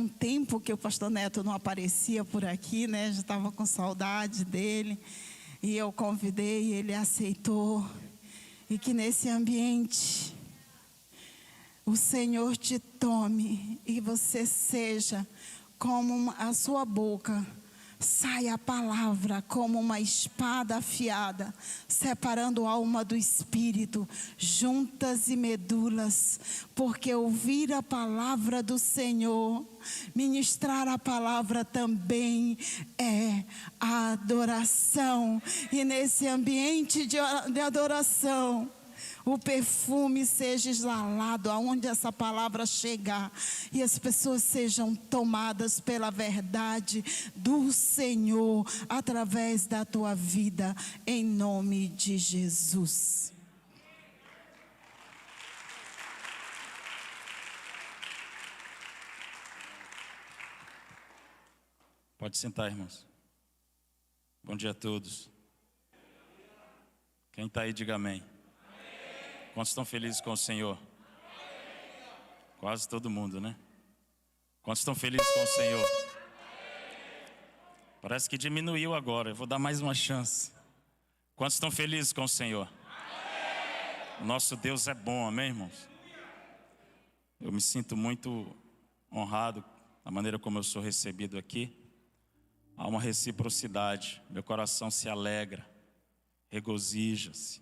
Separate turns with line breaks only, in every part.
um tempo que o pastor Neto não aparecia por aqui, né? Já estava com saudade dele. E eu convidei, ele aceitou. E que nesse ambiente o Senhor te tome e você seja como a sua boca. Saia a palavra como uma espada afiada, separando a alma do espírito, juntas e medulas, porque ouvir a palavra do Senhor, ministrar a palavra também é a adoração. E nesse ambiente de adoração, o perfume seja exalado aonde essa palavra chegar e as pessoas sejam tomadas pela verdade do Senhor através da tua vida, em nome de Jesus.
Pode sentar, irmãos. Bom dia a todos. Quem está aí, diga amém. Quantos estão felizes com o Senhor? Quase todo mundo, né? Quantos estão felizes com o Senhor? Parece que diminuiu agora, eu vou dar mais uma chance. Quantos estão felizes com o Senhor? O nosso Deus é bom, amém, irmãos? Eu me sinto muito honrado da maneira como eu sou recebido aqui. Há uma reciprocidade, meu coração se alegra, regozija-se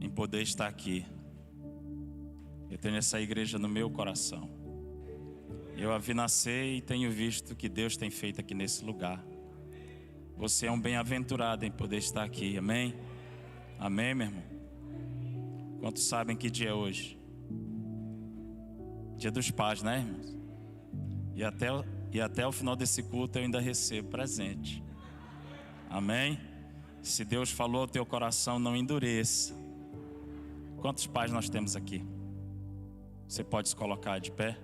em poder estar aqui. Eu tenho essa igreja no meu coração. Eu a vi nascer e tenho visto o que Deus tem feito aqui nesse lugar. Você é um bem-aventurado em poder estar aqui, amém? Amém, meu irmão? Quantos sabem que dia é hoje? Dia dos pais, né, irmãos? E até o final desse culto eu ainda recebo presente. Amém? Se Deus falou ao teu coração, não endureça. Quantos pais nós temos aqui? Você pode se colocar de pé?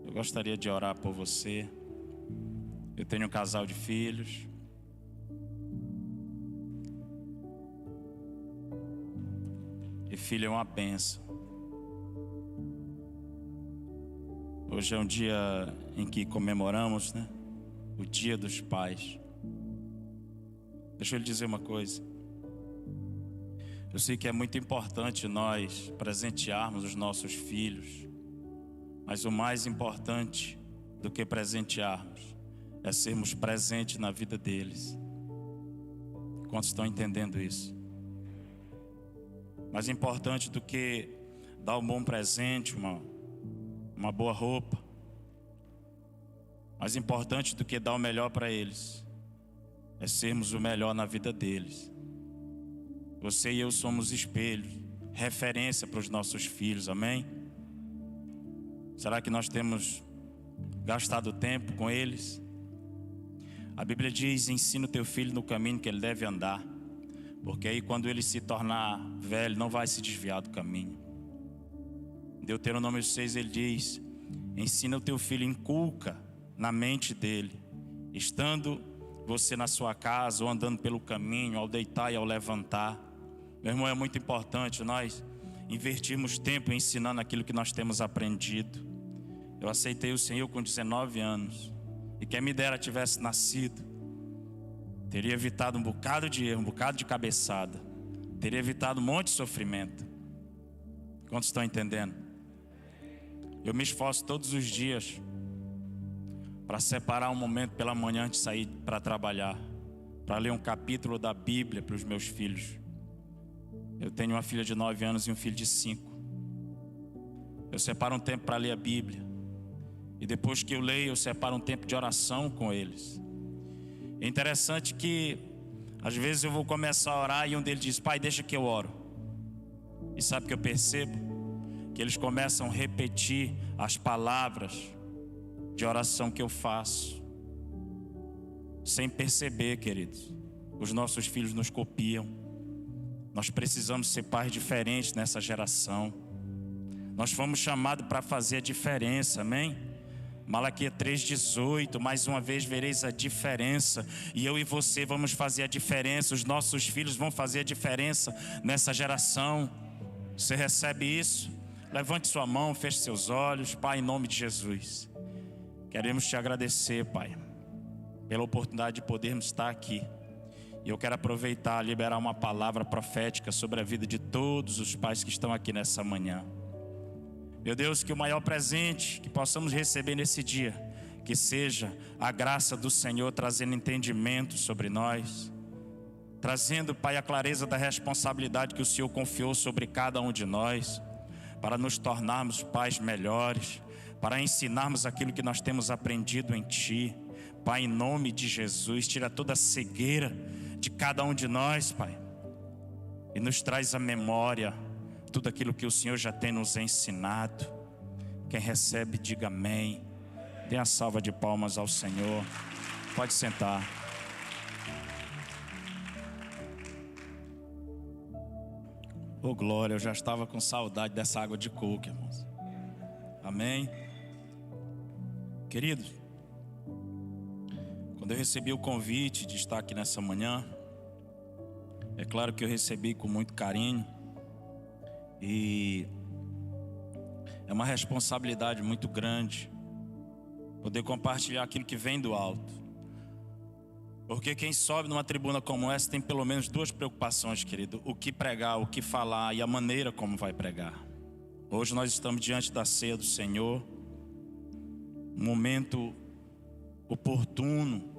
Eu gostaria de orar por você. Eu tenho um casal de filhos. E filho é uma bênção. Hoje é um dia em que comemoramos, né? O Dia dos Pais. Deixa eu lhe dizer uma coisa. Eu sei que é muito importante nós presentearmos os nossos filhos, mas o mais importante do que presentearmos é sermos presentes na vida deles. Quantos estão entendendo isso? Mais importante do que dar um bom presente, uma boa roupa, mais importante do que dar o melhor para eles é sermos o melhor na vida deles. Você e eu somos espelhos, referência para os nossos filhos, amém? Será que nós temos gastado tempo com eles? A Bíblia diz: ensina o teu filho no caminho que ele deve andar, porque aí quando ele se tornar velho, não vai se desviar do caminho. Deuteronômio 6, ele diz: ensina o teu filho, inculca na mente dele, estando você na sua casa ou andando pelo caminho, ao deitar e ao levantar. Meu irmão, é muito importante nós investirmos tempo ensinando aquilo que nós temos aprendido. Eu aceitei o Senhor com 19 anos. E quem me dera tivesse nascido, teria evitado um bocado de erro, um bocado de cabeçada. Teria evitado um monte de sofrimento. Quantos estão entendendo? Eu me esforço todos os dias para separar um momento pela manhã antes de sair para trabalhar, para ler um capítulo da Bíblia para os meus filhos. Eu tenho uma filha de 9 anos e um filho de 5. Eu separo um tempo para ler a Bíblia. E depois que eu leio, eu separo um tempo de oração com eles. É interessante que às vezes eu vou começar a orar e um deles diz: pai, deixa que eu oro. E sabe o que eu percebo? Que eles começam a repetir as palavras de oração que eu faço. Sem perceber, queridos. Os nossos filhos nos copiam. Nós precisamos ser pais diferentes nessa geração. Nós fomos chamados para fazer a diferença, amém? Malaquias 3,18, mais uma vez vereis a diferença. E eu e você vamos fazer a diferença. Os nossos filhos vão fazer a diferença nessa geração. Você recebe isso? Levante sua mão, feche seus olhos. Pai, em nome de Jesus, queremos te agradecer, Pai, pela oportunidade de podermos estar aqui. E eu quero aproveitar, liberar uma palavra profética sobre a vida de todos os pais que estão aqui nessa manhã. Meu Deus, que o maior presente que possamos receber nesse dia, que seja a graça do Senhor trazendo entendimento sobre nós, trazendo, Pai, a clareza da responsabilidade que o Senhor confiou sobre cada um de nós, para nos tornarmos pais melhores, para ensinarmos aquilo que nós temos aprendido em Ti. Pai, em nome de Jesus, tira toda a cegueira de cada um de nós, Pai, e nos traz à memória tudo aquilo que o Senhor já tem nos ensinado. Quem recebe, diga amém. Dê a salva de palmas ao Senhor. Pode sentar. Oh glória, eu já estava com saudade dessa água de coco, irmãos. Amém. Queridos, quando eu recebi o convite de estar aqui nessa manhã, é claro que eu recebi com muito carinho, e é uma responsabilidade muito grande poder compartilhar aquilo que vem do alto. Porque quem sobe numa tribuna como essa tem pelo menos duas preocupações, querido: o que pregar, o que falar e a maneira como vai pregar. Hoje nós estamos diante da ceia do Senhor, um momento oportuno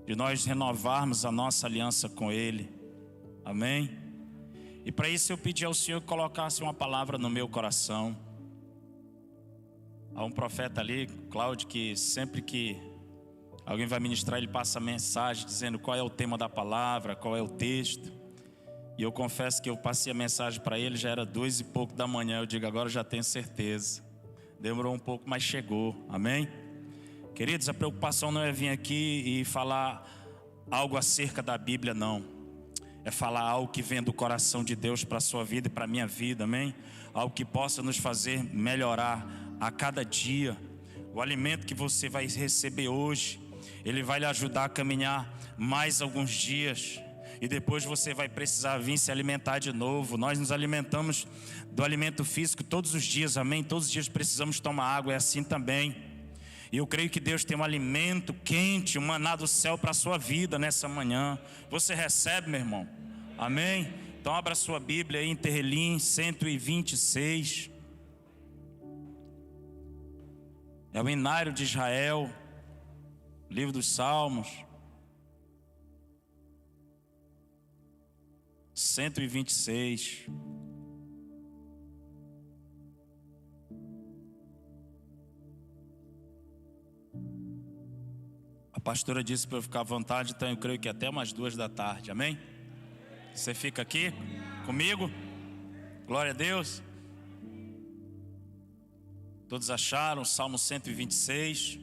de nós renovarmos a nossa aliança com Ele. Amém? E para isso eu pedi ao Senhor que colocasse uma palavra no meu coração. Há um profeta ali, Cláudio, que sempre que alguém vai ministrar, ele passa a mensagem dizendo qual é o tema da palavra, qual é o texto. E eu confesso que eu passei a mensagem para ele, já era 2 e pouco da manhã. Eu digo, agora já tenho certeza. Demorou um pouco, mas chegou. Amém? Queridos, a preocupação não é vir aqui e falar algo acerca da Bíblia, não. É falar algo que vem do coração de Deus para a sua vida e para a minha vida, amém? Algo que possa nos fazer melhorar a cada dia. O alimento que você vai receber hoje, ele vai lhe ajudar a caminhar mais alguns dias. E depois você vai precisar vir se alimentar de novo. Nós nos alimentamos do alimento físico todos os dias, amém? Todos os dias precisamos tomar água, é assim também. E eu creio que Deus tem um alimento quente, um maná do céu para a sua vida nessa manhã. Você recebe, meu irmão? Amém? Então abra sua Bíblia aí em Tehillim 126. É o hinário de Israel, livro dos Salmos. 126. A pastora disse para eu ficar à vontade, então eu creio que até umas 2 da tarde, amém? Você fica aqui comigo? Glória a Deus. Todos acharam? Salmo 126.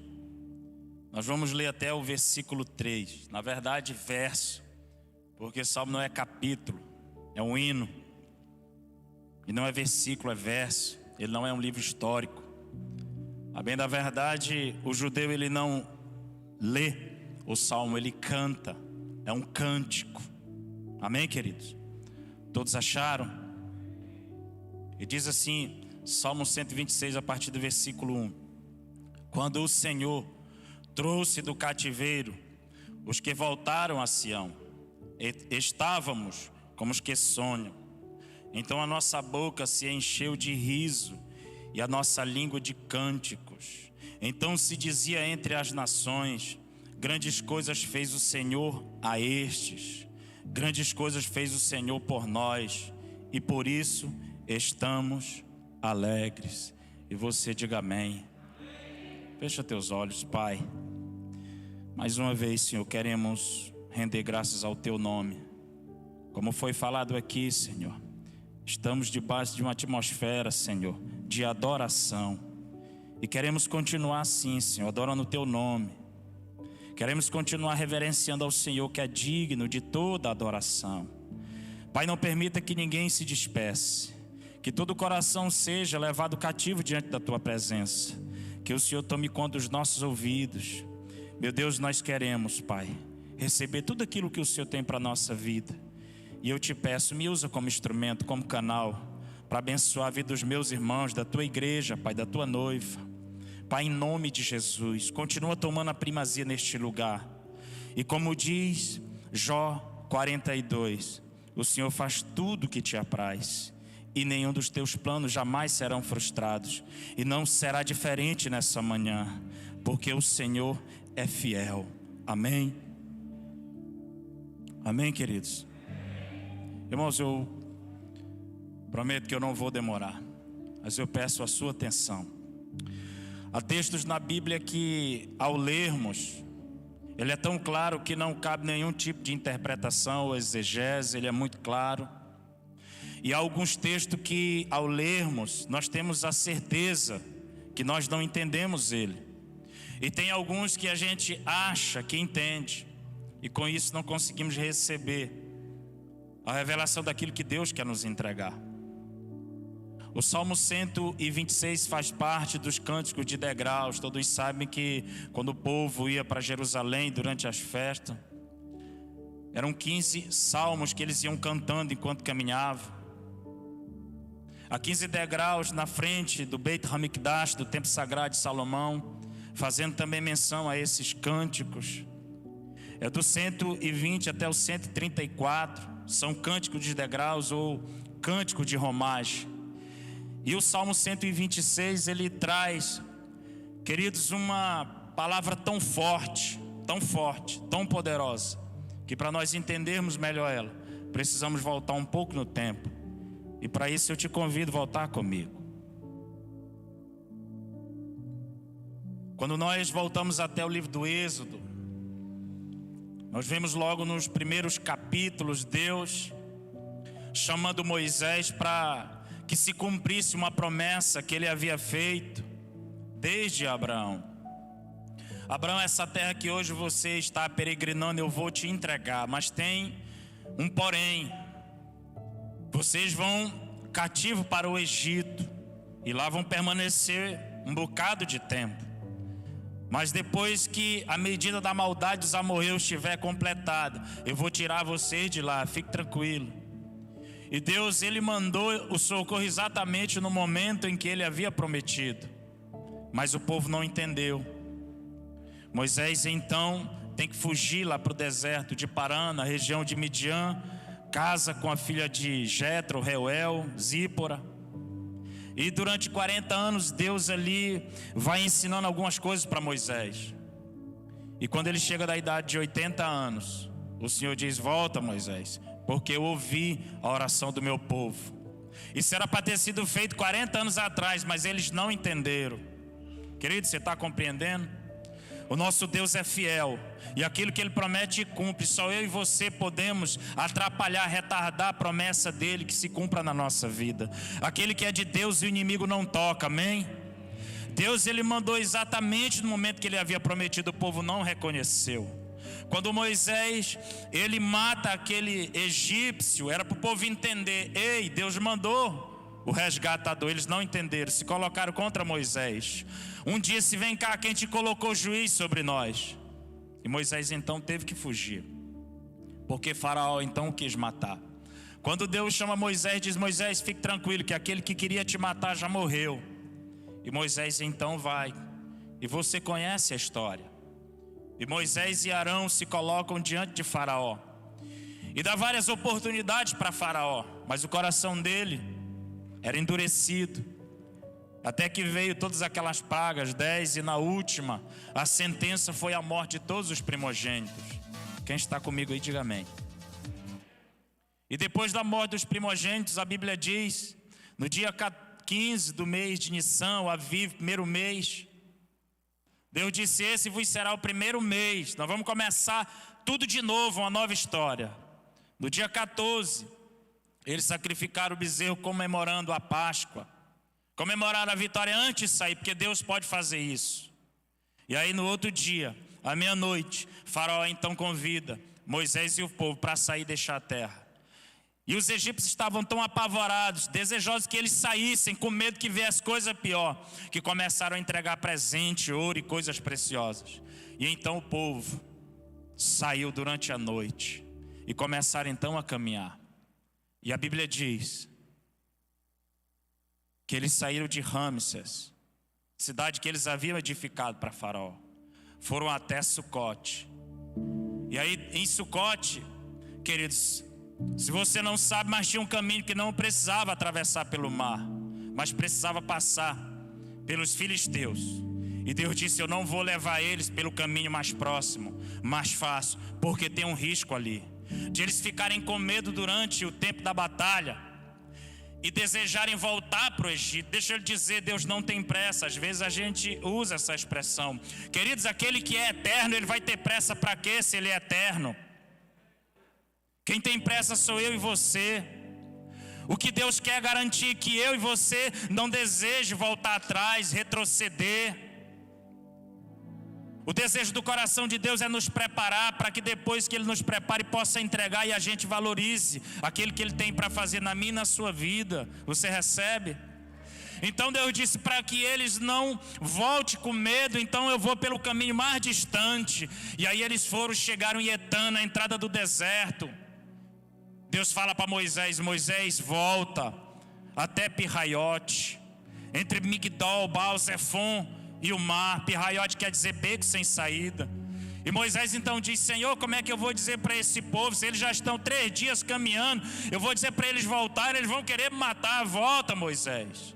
Nós vamos ler até o versículo 3. Na verdade, verso, porque Salmo não é capítulo, é um hino. E não é versículo, é verso. Ele não é um livro histórico. A bem da verdade, o judeu ele não lê o Salmo, ele canta. É um cântico. Amém, queridos? Todos acharam? E diz assim, Salmo 126, a partir do versículo 1. Quando o Senhor trouxe do cativeiro os que voltaram a Sião, estávamos como os que sonham. Então a nossa boca se encheu de riso e a nossa língua de cânticos. Então se dizia entre as nações: grandes coisas fez o Senhor a estes. Grandes coisas fez o Senhor por nós, e por isso estamos alegres. E você diga amém. Fecha teus olhos, Pai. Mais uma vez, Senhor, queremos render graças ao Teu nome. Como foi falado aqui, Senhor, estamos debaixo de uma atmosfera, Senhor, de adoração. E queremos continuar assim, Senhor, adorando o Teu nome. Queremos continuar reverenciando ao Senhor, que é digno de toda adoração. Pai, não permita que ninguém se despeça. Que todo coração seja levado cativo diante da Tua presença. Que o Senhor tome conta dos nossos ouvidos. Meu Deus, nós queremos, Pai, receber tudo aquilo que o Senhor tem para a nossa vida. E eu te peço, me usa como instrumento, como canal, para abençoar a vida dos meus irmãos, da tua igreja, Pai, da tua noiva. Pai, em nome de Jesus, continua tomando a primazia neste lugar. E como diz Jó 42, o Senhor faz tudo o que te apraz, e nenhum dos teus planos jamais serão frustrados. E não será diferente nessa manhã, porque o Senhor é fiel. Amém? Amém, queridos? Irmãos, eu prometo que eu não vou demorar, mas eu peço a sua atenção. Há textos na Bíblia que, ao lermos, ele é tão claro que não cabe nenhum tipo de interpretação ou exegese, ele é muito claro. E há alguns textos que, ao lermos, nós temos a certeza que nós não entendemos ele. E tem alguns que a gente acha que entende, e com isso não conseguimos receber a revelação daquilo que Deus quer nos entregar. O Salmo 126 faz parte dos cânticos de degraus. Todos sabem que quando o povo ia para Jerusalém durante as festas, eram 15 salmos que eles iam cantando enquanto caminhavam. Há 15 degraus na frente do Beit Hamikdash, do templo sagrado de Salomão, fazendo também menção a esses cânticos. É do 120 até o 134, são cânticos de degraus ou cânticos de romagem. E o Salmo 126, ele traz, queridos, uma palavra tão forte, tão poderosa, que para nós entendermos melhor ela, precisamos voltar um pouco no tempo. E para isso eu te convido a voltar comigo. Quando nós voltamos até o livro do Êxodo, nós vemos logo nos primeiros capítulos Deus chamando Moisés para que se cumprisse uma promessa que ele havia feito desde Abraão. Abraão, essa terra que hoje você está peregrinando, eu vou te entregar, mas tem um porém. Vocês vão cativo para o Egito e lá vão permanecer um bocado de tempo. Mas depois que a medida da maldade dos amorreus estiver completada, eu vou tirar vocês de lá, fique tranquilo. E Deus, ele mandou o socorro exatamente no momento em que ele havia prometido. Mas o povo não entendeu. Moisés então tem que fugir lá para o deserto de Parã, na região de Midian, casa com a filha de Jetro, Reuel, Zípora. E durante 40 anos Deus ali vai ensinando algumas coisas para Moisés. E quando ele chega da idade de 80 anos, o Senhor diz: volta, Moisés, porque eu ouvi a oração do meu povo. Isso era para ter sido feito 40 anos atrás, mas eles não entenderam. Querido, você está compreendendo? O nosso Deus é fiel, e aquilo que Ele promete cumpre. Só eu e você podemos atrapalhar, retardar a promessa dEle que se cumpra na nossa vida. Aquele que é de Deus, o inimigo não toca, amém? Deus, Ele mandou exatamente no momento que Ele havia prometido, o povo não reconheceu. Quando Moisés, ele mata aquele egípcio, era para o povo entender: ei, Deus mandou o resgatador. Eles não entenderam, se colocaram contra Moisés. Um dia se vem cá, quem te colocou juiz sobre nós? E Moisés então teve que fugir, porque Faraó então o quis matar. Quando Deus chama Moisés, diz: Moisés, fique tranquilo, que aquele que queria te matar já morreu. E Moisés então vai, e você conhece a história. E Moisés e Arão se colocam diante de Faraó, e dá várias oportunidades para Faraó, mas o coração dele era endurecido. Até que veio todas aquelas pragas, 10, e na última, a sentença foi a morte de todos os primogênitos. Quem está comigo aí, diga amém. E depois da morte dos primogênitos, a Bíblia diz, no dia 15 do mês de Nissan, o Aviv, primeiro mês, Deus disse: esse vos será o primeiro mês. Nós vamos começar tudo de novo, uma nova história. No dia 14, eles sacrificaram o bezerro comemorando a Páscoa. Comemoraram a vitória antes de sair, porque Deus pode fazer isso. E aí no outro dia, à meia-noite, Faraó então convida Moisés e o povo para sair e deixar a terra. E os egípcios estavam tão apavorados, desejosos que eles saíssem, com medo que viesse coisa pior, que começaram a entregar presente, ouro e coisas preciosas. E então o povo saiu durante a noite e começaram então a caminhar. E a Bíblia diz que eles saíram de Ramsés, cidade que eles haviam edificado para Faraó, foram até Sucote. E aí em Sucote, queridos, se você não sabe, mas tinha um caminho que não precisava atravessar pelo mar, mas precisava passar pelos filisteus. E Deus disse: eu não vou levar eles pelo caminho mais próximo, mais fácil, porque tem um risco ali de eles ficarem com medo durante o tempo da batalha e desejarem voltar para o Egito. Deixa eu lhe dizer, Deus não tem pressa. Às vezes a gente usa essa expressão. Queridos, aquele que é eterno, ele vai ter pressa para quê se ele é eterno? Quem tem pressa sou eu e você. O que Deus quer é garantir que eu e você não deseje voltar atrás, retroceder. O desejo do coração de Deus é nos preparar para que depois que Ele nos prepare possa entregar e a gente valorize aquilo que Ele tem para fazer na minha e na sua vida. Você recebe? Então Deus disse para que eles não voltem com medo, então eu vou pelo caminho mais distante. E aí eles chegaram em Etã, na entrada do deserto. Deus fala para Moisés: Moisés, volta até Pirraiote, entre Migdol, Baal, Zefon e o mar. Pirraiote quer dizer beco sem saída. E Moisés então diz: Senhor, como é que eu vou dizer para esse povo, se eles já estão 3 dias caminhando, eu vou dizer para eles voltarem, eles vão querer me matar. Volta, Moisés.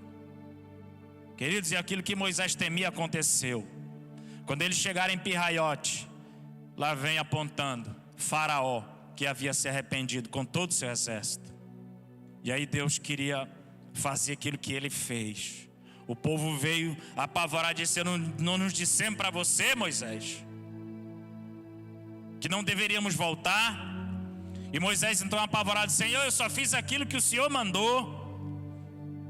Queridos, e aquilo que Moisés temia aconteceu. Quando eles chegaram em Pirraiote, lá vem apontando Faraó, que havia se arrependido com todo o seu exército. E aí Deus queria fazer aquilo que Ele fez. O povo veio apavorado e disse: não nos dissemos para você, Moisés, que não deveríamos voltar? E Moisés então apavorado: Senhor, eu só fiz aquilo que o Senhor mandou.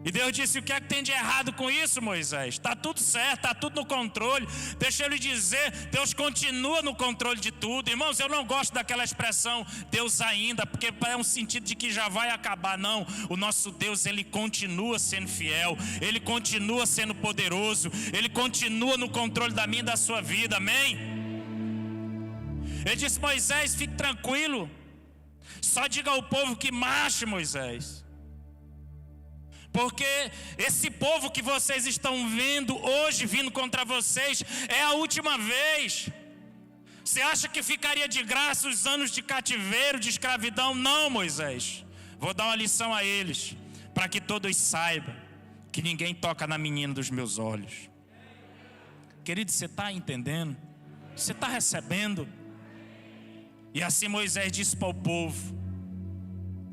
E Deus disse: o que é que tem de errado com isso, Moisés? Está tudo certo, está tudo no controle. Deixa eu lhe dizer, Deus continua no controle de tudo. Irmãos, eu não gosto daquela expressão Deus ainda, porque é um sentido de que já vai acabar. Não, o nosso Deus, Ele continua sendo fiel, Ele continua sendo poderoso, Ele continua no controle da minha e da sua vida, amém? Ele disse: Moisés, fique tranquilo, só diga ao povo que marche, Moisés. Porque esse povo que vocês estão vendo hoje vindo contra vocês é a última vez. Você acha que ficaria de graça os anos de cativeiro, de escravidão? Não, Moisés. Vou dar uma lição a eles, para que todos saibam que ninguém toca na menina dos meus olhos. Querido, você está entendendo? Você está recebendo? E assim Moisés disse para o povo.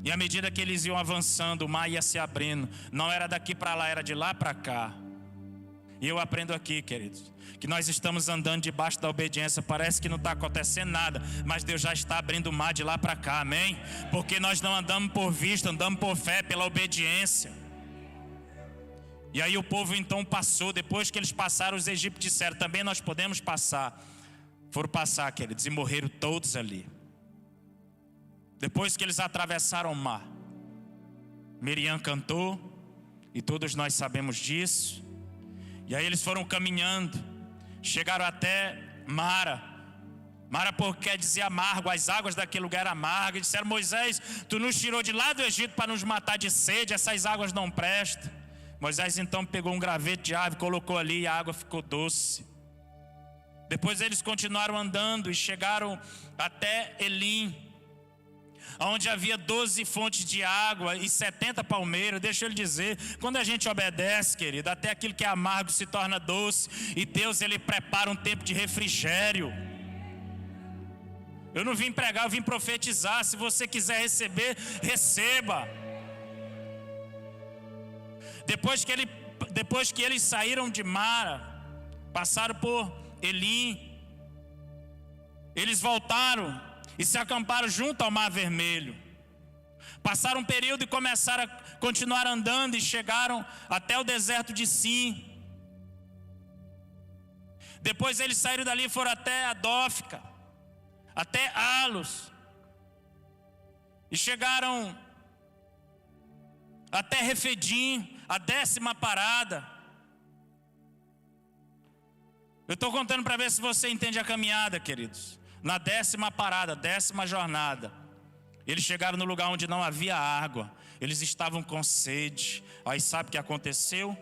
E à medida que eles iam avançando, o mar ia se abrindo. Não era daqui para lá, era de lá para cá. E eu aprendo aqui, queridos, que nós estamos andando debaixo da obediência. Parece que não está acontecendo nada, mas Deus já está abrindo o mar de lá para cá, amém? Porque nós não andamos por vista, andamos por fé, pela obediência. E aí o povo então passou. Depois que eles passaram, os egípcios disseram: também nós podemos passar. Foram passar, queridos, e morreram todos ali. Depois que eles atravessaram o mar, Miriam cantou, e todos nós sabemos disso. E aí eles foram caminhando, chegaram até Mara. Mara porque quer dizer amargo, as águas daquele lugar eram amargas. E disseram: Moisés, tu nos tirou de lá do Egito para nos matar de sede, essas águas não prestam. Moisés então pegou um graveto de árvore, colocou ali e a água ficou doce. Depois eles continuaram andando e chegaram até Elim, onde havia 12 fontes de água e 70 palmeiras. Deixa eu lhe dizer, quando a gente obedece, querido, até aquilo que é amargo se torna doce. E Deus, Ele prepara um tempo de refrigério. Eu não vim pregar, eu vim profetizar. Se você quiser receber, receba. Depois que eles saíram de Mara, passaram por Elim, eles voltaram e se acamparam junto ao Mar Vermelho. Passaram um período e começaram a continuar andando e chegaram até o deserto de Sim. Depois eles saíram dali e foram até Adófica, até Alos, e chegaram até Refidim, a 10ª parada. Eu estou contando para ver se você entende a caminhada, queridos. Na 10ª parada, 10ª jornada, Eles chegaram no lugar onde não havia água. Eles estavam com sede. Aí sabe o que aconteceu?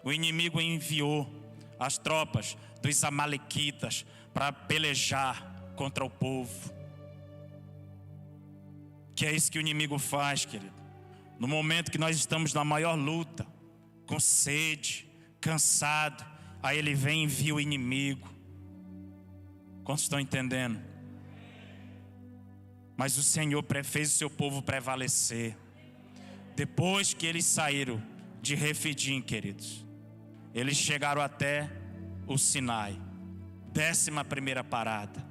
O inimigo enviou as tropas dos amalequitas para pelejar contra o povo. Que é isso que o inimigo faz, querido. No momento que nós estamos na maior luta, com sede, cansado, aí ele vem e envia o inimigo. Quantos estão entendendo? Mas o Senhor fez o seu povo prevalecer. Depois que eles saíram de Refidim, queridos, eles chegaram até o Sinai. 11ª parada.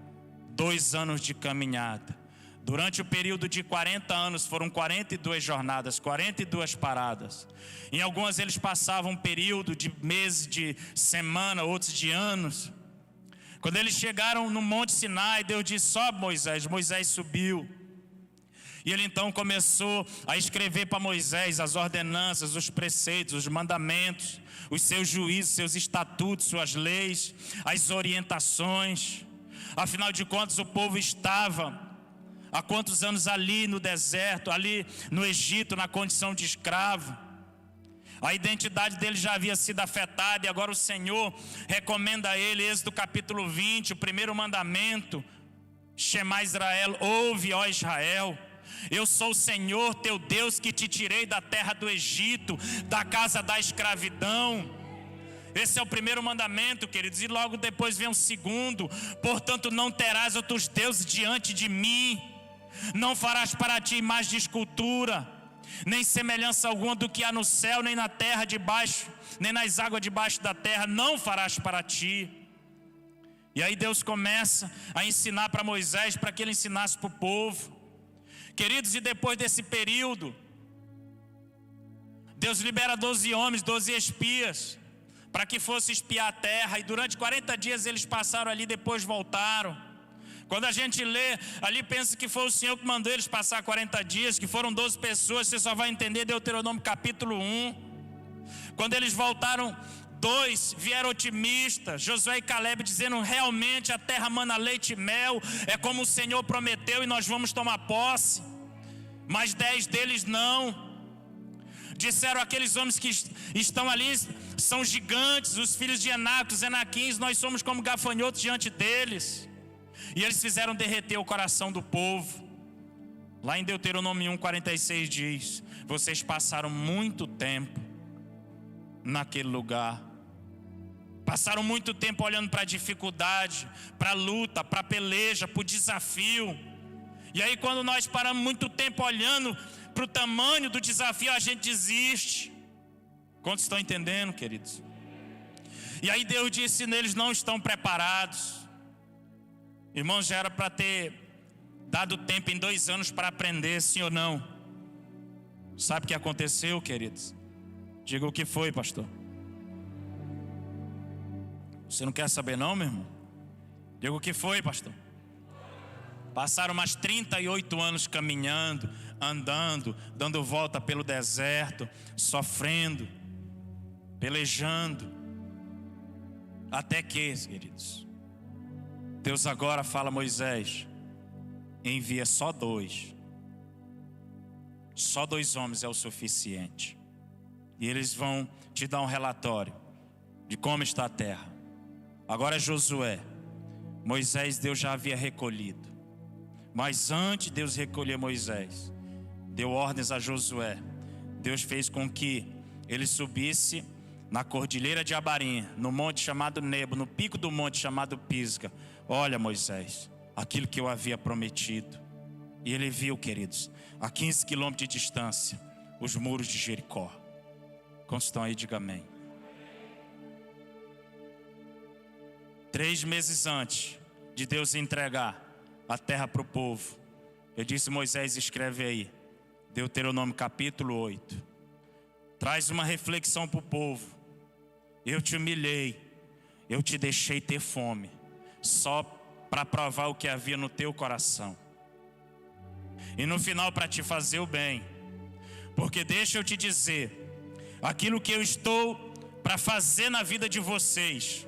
2 anos de caminhada. Durante o período de 40 anos, foram 42 jornadas, 42 paradas. Em algumas eles passavam um período de meses, de semana, outros de anos. Quando eles chegaram no Monte Sinai, Deus disse: sobe, Moisés. Moisés subiu. E ele então começou a escrever para Moisés as ordenanças, os preceitos, os mandamentos, os seus juízos, seus estatutos, suas leis, as orientações. Afinal de contas, o povo estava há quantos anos ali no deserto, ali no Egito, na condição de escravo. A identidade dele já havia sido afetada, e agora o Senhor recomenda a ele, Êxodo capítulo 20, o primeiro mandamento: Shema Israel, ouve, ó Israel, eu sou o Senhor teu Deus, que te tirei da terra do Egito, da casa da escravidão. Esse é o primeiro mandamento, queridos, e logo depois vem o segundo: portanto não terás outros deuses diante de mim, não farás para ti imagem de escultura, nem semelhança alguma do que há no céu, nem na terra debaixo, nem nas águas debaixo da terra, não farás para ti. E aí Deus começa a ensinar para Moisés, para que ele ensinasse para o povo. Queridos, e depois desse período, Deus libera 12 homens, 12 espias, para que fosse espiar a terra. E durante 40 dias eles passaram ali, depois voltaram. Quando a gente lê ali, pensa que foi o Senhor que mandou eles passar 40 dias, que foram 12 pessoas. Você só vai entender Deuteronômio capítulo 1. Quando eles voltaram, 2 vieram otimistas, Josué e Caleb, dizendo: realmente a terra mana leite e mel, é como o Senhor prometeu e nós vamos tomar posse. Mas 10 deles não. Disseram aqueles homens que estão ali, são gigantes, os filhos de Enac, os Enaquins, nós somos como gafanhotos diante deles. E eles fizeram derreter o coração do povo. Lá em Deuteronômio 1:46 diz: vocês passaram muito tempo naquele lugar, passaram muito tempo olhando para a dificuldade, para a luta, para a peleja, para o desafio. E aí quando nós paramos muito tempo olhando para o tamanho do desafio, a gente desiste. Quantos estão entendendo, queridos? E aí Deus disse: neles não estão preparados. Irmãos, já era para ter dado tempo em 2 anos para aprender, sim ou não? Sabe o que aconteceu, queridos? Diga o que foi, pastor. Você não quer saber não, meu irmão? Diga o que foi, pastor. Passaram mais 38 anos caminhando, andando, dando volta pelo deserto, sofrendo, pelejando. Até que, queridos, Deus agora fala a Moisés: envia só 2. Só 2 homens é o suficiente. E eles vão te dar um relatório de como está a terra. Agora Josué, Moisés Deus já havia recolhido. Mas antes de Deus recolher Moisés, deu ordens a Josué. Deus fez com que ele subisse na cordilheira de Abarim, no monte chamado Nebo, no pico do monte chamado Pisga. Olha, Moisés, aquilo que eu havia prometido. E ele viu, queridos, a 15 quilômetros de distância, os muros de Jericó. Quantos estão aí, diga amém. 3 meses antes de Deus entregar a terra para o povo, ele disse: Moisés, escreve aí, Deuteronômio capítulo 8. Traz uma reflexão para o povo. Eu te humilhei, eu te deixei ter fome, só para provar o que havia no teu coração. E no final para te fazer o bem. Porque deixa eu te dizer, aquilo que eu estou para fazer na vida de vocês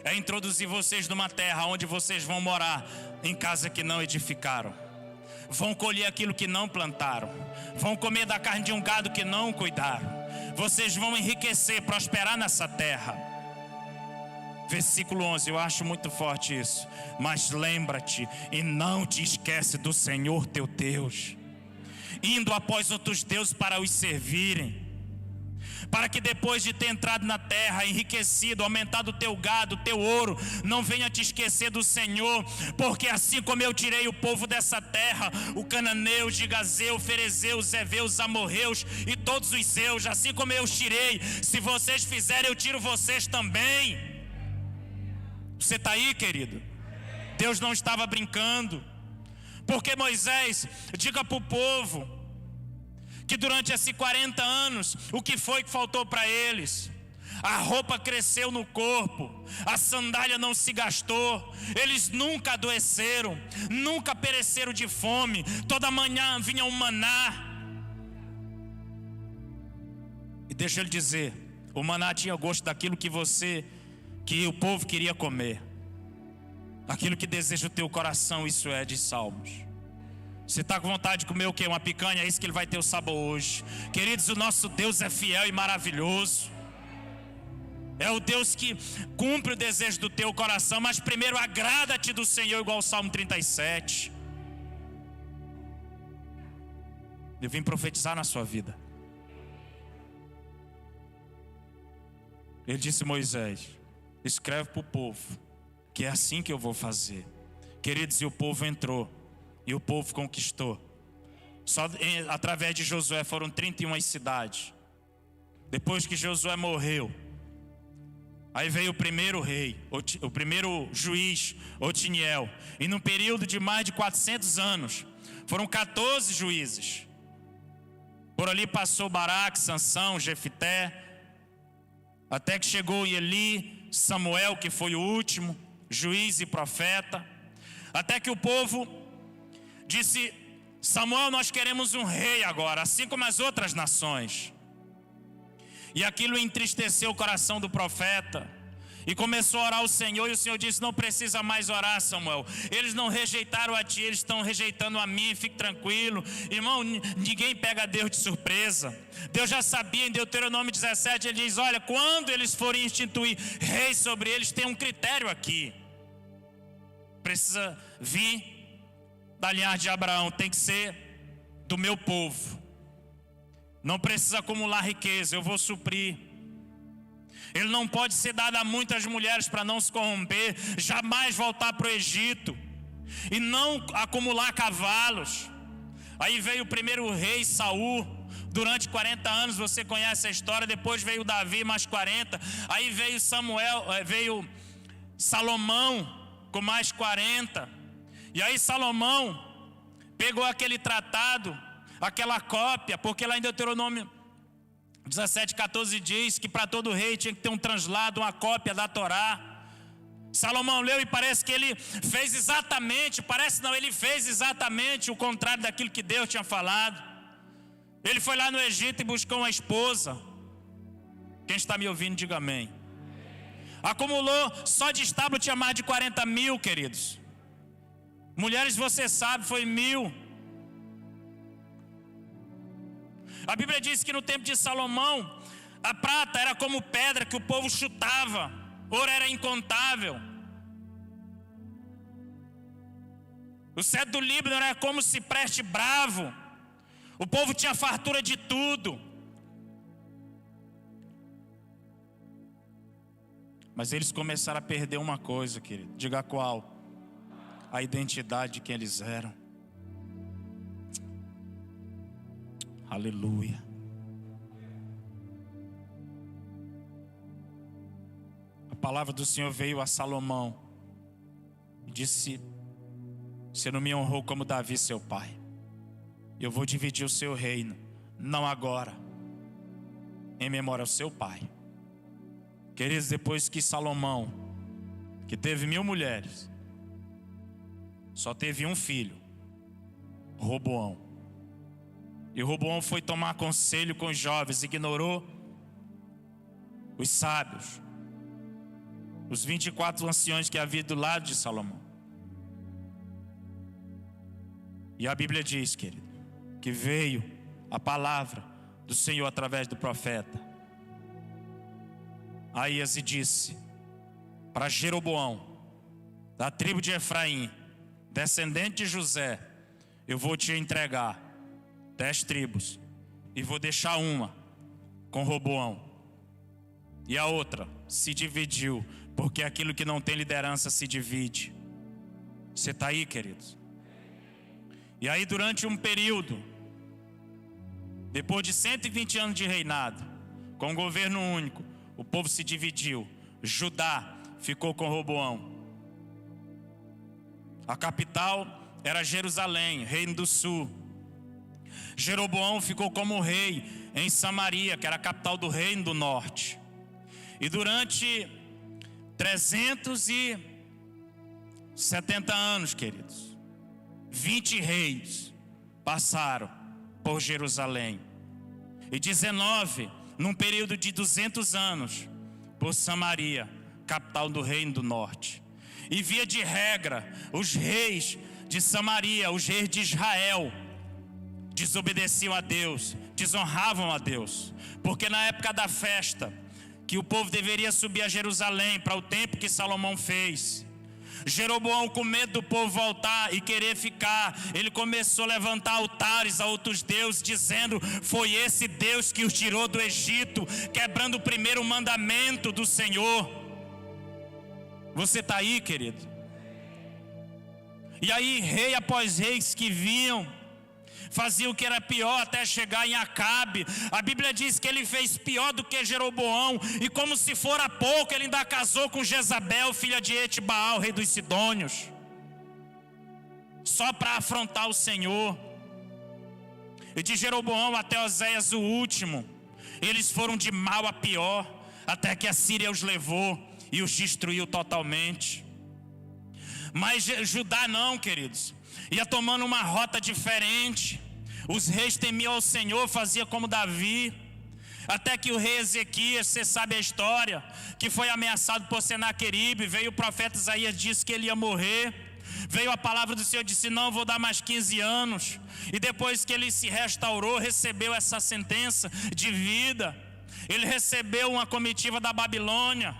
é introduzir vocês numa terra onde vocês vão morar em casa que não edificaram. vão colher aquilo que não plantaram, vão comer da carne de um gado que não cuidaram. Vocês vão enriquecer, prosperar nessa terra. Versículo 11, eu acho muito forte isso. Mas lembra-te e não te esquece do Senhor teu Deus, indo após outros deuses para os servirem, para que depois de ter entrado na terra, enriquecido, aumentado o teu gado, o teu ouro, não venha te esquecer do Senhor. Porque assim como eu tirei o povo dessa terra, o cananeu, o gigazeu, o ferezeu, os heveus, os amorreus e todos os seus, assim como eu os tirei, se vocês fizerem, eu tiro vocês também. Você está aí, querido? Deus não estava brincando. Porque Moisés, diga para o povo que durante esses 40 anos, o que foi que faltou para eles? A roupa cresceu no corpo, a sandália não se gastou, eles nunca adoeceram, nunca pereceram de fome, toda manhã vinha um maná. E deixa eu lhe dizer, o maná tinha gosto daquilo que o povo queria comer, aquilo que deseja o teu coração, isso é de Salmos. Você está com vontade de comer o quê? Uma picanha? É isso que ele vai ter o sabor hoje. Queridos, o nosso Deus é fiel e maravilhoso. É o Deus que cumpre o desejo do teu coração. Mas primeiro agrada-te do Senhor, igual o Salmo 37. Eu vim profetizar na sua vida. Ele disse: Moisés, escreve para o povo que é assim que eu vou fazer. Queridos, e o povo entrou. E o povo conquistou. Só através de Josué foram 31 cidades. Depois que Josué morreu, aí veio o primeiro rei, o primeiro juiz, Otiniel. E num período de mais de 400 anos, foram 14 juízes. Por ali passou Baraque, Sansão, Jefité, até que chegou Eli, Samuel, que foi o último juiz e profeta. Até que o povo disse: Samuel, nós queremos um rei agora, assim como as outras nações. E aquilo entristeceu o coração do profeta. E começou a orar ao Senhor, e o Senhor disse: não precisa mais orar, Samuel. Eles não rejeitaram a ti, eles estão rejeitando a mim, fique tranquilo. Irmão, ninguém pega Deus de surpresa. Deus já sabia. Em Deuteronômio 17 ele diz: olha, quando eles forem instituir reis sobre eles, tem um critério aqui. Precisa vir da linhagem de Abraão, tem que ser do meu povo. Não precisa acumular riqueza, eu vou suprir. Ele não pode ser dado a muitas mulheres para não se corromper, jamais voltar para o Egito e não acumular cavalos. Aí veio o primeiro rei, Saul, durante 40 anos, você conhece a história. Depois veio Davi, mais 40. Aí veio veio Salomão com mais 40. E aí Salomão pegou aquele tratado, aquela cópia, porque lá em Deuteronômio 17:14 diz que para todo rei tinha que ter um translado, uma cópia da Torá. Salomão leu e parece que ele fez exatamente, ele fez exatamente o contrário daquilo que Deus tinha falado. Ele foi lá no Egito e buscou uma esposa. Quem está me ouvindo, diga amém. Acumulou, só de estábulo tinha mais de 40 mil, queridos. Mulheres, você sabe, foi 1000. A Bíblia diz que no tempo de Salomão, a prata era como pedra que o povo chutava, ouro era incontável. O cedro do Líbano era como cipreste bravo. O povo tinha fartura de tudo. Mas eles começaram a perder uma coisa, querido. Diga qual? A identidade de quem eles eram. Aleluia. A palavra do Senhor veio a Salomão e disse: você não me honrou como Davi, seu pai. Eu vou dividir o seu reino, não agora, em memória ao seu pai. Queridos, depois que Salomão, que teve 1000 mulheres, só teve um filho, Roboão. E Roboão foi tomar conselho com os jovens, ignorou os sábios, os 24 anciões que havia do lado de Salomão. E a Bíblia diz, querido, que veio a palavra do Senhor através do profeta Aías e disse para Jeroboão, da tribo de Efraim, descendente de José: eu vou te entregar 10 tribos e vou deixar uma com Roboão, e a outra se dividiu, porque aquilo que não tem liderança se divide. Você está aí, queridos? E aí, durante um período, depois de 120 anos de reinado, com um governo único, o povo se dividiu. Judá ficou com Roboão. A capital era Jerusalém, reino do sul. Jeroboão ficou como rei em Samaria, que era a capital do reino do norte. E durante 370 anos, queridos, 20 reis passaram por Jerusalém. E 19, num período de 200 anos, por Samaria, capital do reino do norte. E via de regra, os reis de Samaria, os reis de Israel, desobedeciam a Deus, desonravam a Deus. Porque na época da festa, que o povo deveria subir a Jerusalém para o templo que Salomão fez, Jeroboão, com medo do povo voltar e querer ficar, ele começou a levantar altares a outros deuses, dizendo: foi esse Deus que os tirou do Egito, quebrando o primeiro mandamento do Senhor. Você está aí, querido? E aí, rei após reis que vinham, fazia o que era pior até chegar em Acabe. A Bíblia diz que ele fez pior do que Jeroboão, e como se fora pouco, ele ainda casou com Jezabel, filha de Etibaal, rei dos Sidônios, só para afrontar o Senhor. E de Jeroboão até Oséias o último, eles foram de mal a pior, até que a Síria os levou e os destruiu totalmente. Mas Judá não, queridos, ia tomando uma rota diferente. Os reis temiam ao Senhor, fazia como Davi. Até que o rei Ezequias, você sabe a história, que foi ameaçado por Senaqueribe. Veio o profeta Isaías, disse que ele ia morrer. Veio a palavra do Senhor, disse: não, vou dar mais 15 anos. E depois que ele se restaurou, recebeu essa sentença de vida. Ele recebeu uma comitiva da Babilônia,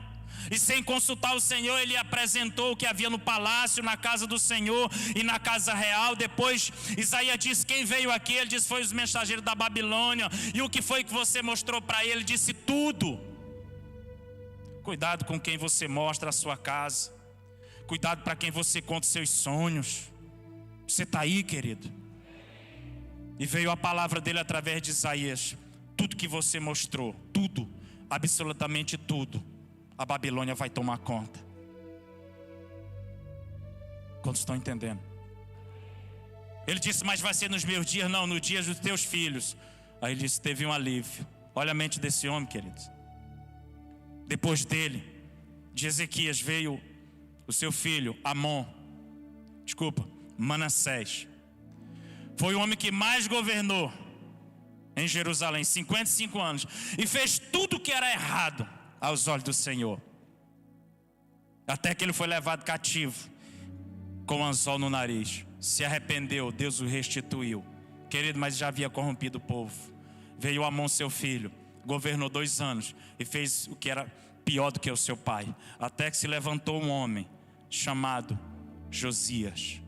e sem consultar o Senhor, ele apresentou o que havia no palácio, na casa do Senhor e na casa real. Depois Isaías disse: quem veio aqui? Ele disse: foi os mensageiros da Babilônia. E o que foi que você mostrou para ele? Ele disse: tudo. Cuidado com quem você mostra a sua casa. Cuidado para quem você conta os seus sonhos. Você está aí, querido? E veio a palavra dele através de Isaías: tudo que você mostrou, tudo, absolutamente tudo, a Babilônia vai tomar conta. Quantos estão entendendo? Ele disse: mas vai ser nos meus dias? Não, nos dias dos teus filhos. Aí ele disse: teve um alívio. Olha a mente desse homem, queridos. Depois dele, de Ezequias, veio o seu filho Manassés. Foi o homem que mais governou em Jerusalém, 55 anos, e fez tudo que era errado aos olhos do Senhor, até que ele foi levado cativo com um anzol no nariz. Se arrependeu, Deus o restituiu, querido, mas já havia corrompido o povo. Veio Amon, seu filho, governou 2 anos e fez o que era pior do que o seu pai, até que se levantou um homem chamado Josias.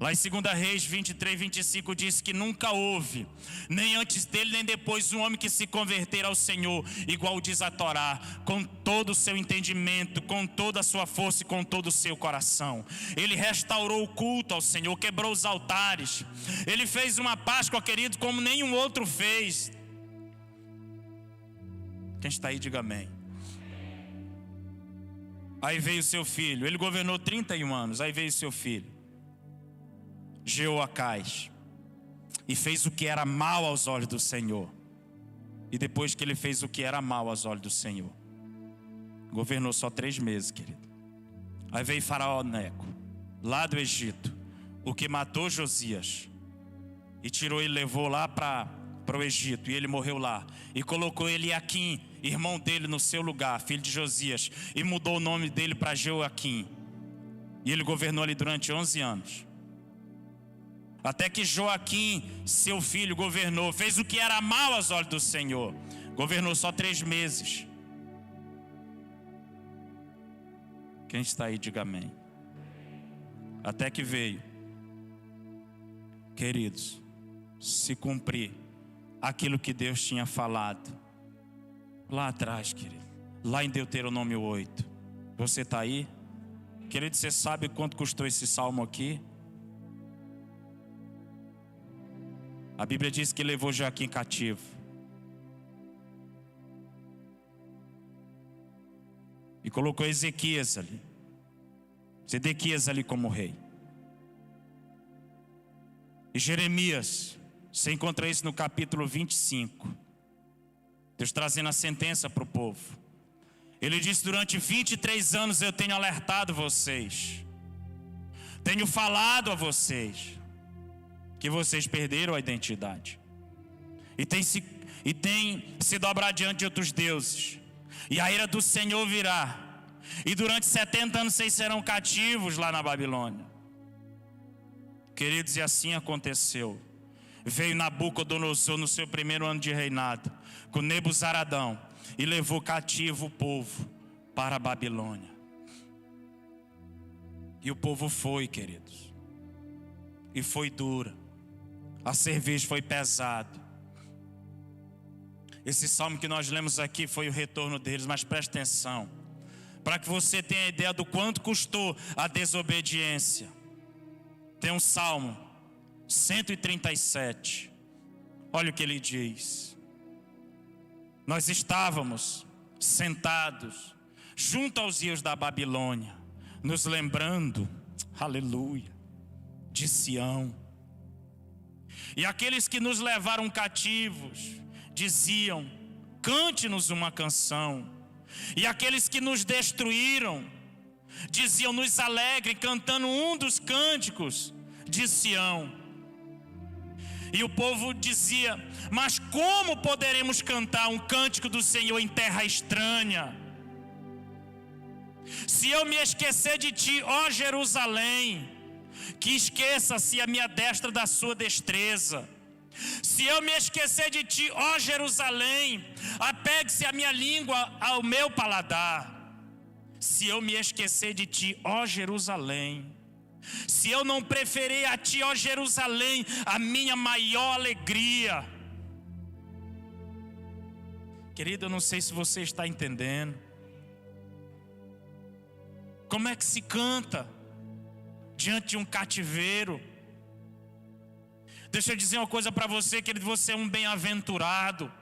Lá em 2 Reis 23, 25 diz que nunca houve, nem antes dele nem depois, um homem que se converter ao Senhor, igual diz a Torá, com todo o seu entendimento, com toda a sua força e com todo o seu coração. Ele restaurou o culto ao Senhor, quebrou os altares. Ele fez uma Páscoa, querido, como nenhum outro fez. Quem está aí, diga amém. Aí veio o seu filho, ele governou 31 anos, aí veio o seu filho Jeoacás, e fez o que era mal aos olhos do Senhor. E depois que ele fez o que era mal aos olhos do Senhor, governou só 3 meses, querido. Aí veio Faraó Neco, lá do Egito, o que matou Josias, e tirou e levou lá para o Egito, e ele morreu lá. E colocou Eliaquim, irmão dele, no seu lugar, filho de Josias, e mudou o nome dele para Joaquim. E ele governou ali durante 11 anos. Até que Joaquim, seu filho, governou, fez o que era mal aos olhos do Senhor. Governou só 3 meses. Quem está aí, diga amém. Até que veio, queridos, se cumprir aquilo que Deus tinha falado lá atrás, querido, lá em Deuteronômio 8. Você está aí? Querido, você sabe quanto custou esse salmo aqui? A Bíblia diz que levou Joaquim cativo. E colocou Ezequias ali, Zedequias ali como rei. E Jeremias, você encontra isso no capítulo 25. Deus trazendo a sentença para o povo. Ele disse: durante 23 anos eu tenho alertado vocês, tenho falado a vocês que vocês perderam a identidade e tem se dobrar diante de outros deuses, e a ira do Senhor virá, e durante 70 anos vocês serão cativos lá na Babilônia. Queridos, e assim aconteceu. Veio Nabucodonosor no seu primeiro ano de reinado, com Nebuzaradão, e levou cativo o povo para a Babilônia. E o povo foi, queridos, e foi dura, a cerveja foi pesada. Esse salmo que nós lemos aqui foi o retorno deles, mas preste atenção, para que você tenha ideia do quanto custou a desobediência. Tem um salmo 137, olha o que ele diz: nós estávamos sentados junto aos rios da Babilônia, nos lembrando, aleluia, de Sião. E aqueles que nos levaram cativos diziam: cante-nos uma canção. E aqueles que nos destruíram diziam: nos alegre cantando um dos cânticos de Sião. E o povo dizia: mas como poderemos cantar um cântico do Senhor em terra estranha? Se eu me esquecer de ti, ó Jerusalém, que esqueça-se a minha destra da sua destreza. Se eu me esquecer de ti, ó Jerusalém, apegue-se a minha língua ao meu paladar. Se eu me esquecer de ti, ó Jerusalém, se eu não preferir a ti, ó Jerusalém, a minha maior alegria. Querido, eu não sei se você está entendendo. Como é que se canta diante de um cativeiro? Deixa eu dizer uma coisa para você, querido, você é um bem-aventurado.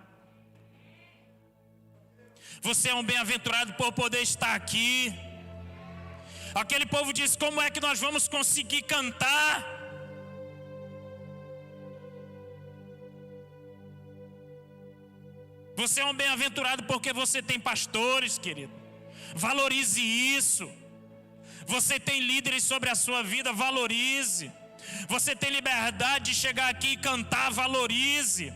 Você é um bem-aventurado por poder estar aqui. Aquele povo disse: como é que nós vamos conseguir cantar? Você é um bem-aventurado porque você tem pastores, querido. Valorize isso. Você tem líderes sobre a sua vida, valorize. Você tem liberdade de chegar aqui e cantar, valorize.